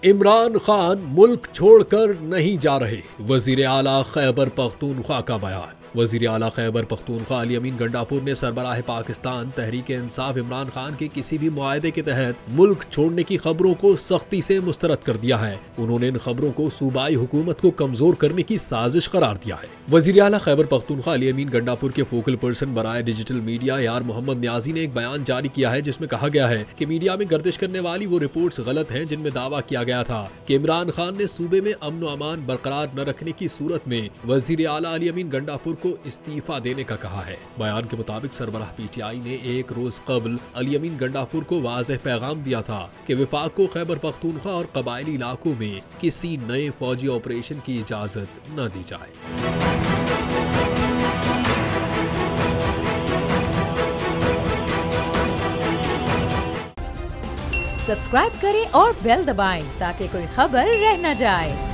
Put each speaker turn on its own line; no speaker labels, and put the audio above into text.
इमरान खान मुल्क छोड़कर नहीं जा रहे, वजीर आला खैबर पख्तूनख्वा का बयान। वजीर आला खैबर पख्तूनख्वा अली अमीन गंडापुर ने सरबराह पाकिस्तान तहरीक इंसाफ इमरान खान के किसी भी मुआहदे के तहत मुल्क छोड़ने की खबरों को सख्ती से मुस्तरद कर दिया है। उन्होंने इन खबरों को सूबाई हुकूमत को कमजोर करने की साजिश करार दिया है। वजीर आला खैबर पख्तूनख्वा अली अमीन गंडापुर के फोकल पर्सन बराए डिजिटल मीडिया यार मोहम्मद न्याजी ने एक बयान जारी किया है, जिसमें कहा गया है कि मीडिया में गर्दिश करने वाली वो रिपोर्ट्स गलत हैं जिनमें दावा किया गया था कि इमरान खान ने सूबे में अमन व अमान बरकरार न रखने की सूरत में वजीर आला अली अमीन गंडापुर को इस्तीफा देने का कहा है। बयान के मुताबिक सरबराह पीटीआई ने एक रोज कबल अली अमीन गंडापुर को वाज़ेह पैगाम दिया था कि विफाक को खैबर पख्तूनख्वा और कबायली इलाकों में किसी नए फौजी ऑपरेशन की इजाजत न दी जाए।
सब्सक्राइब करें और बेल दबाएं ताकि कोई खबर रह न जाए।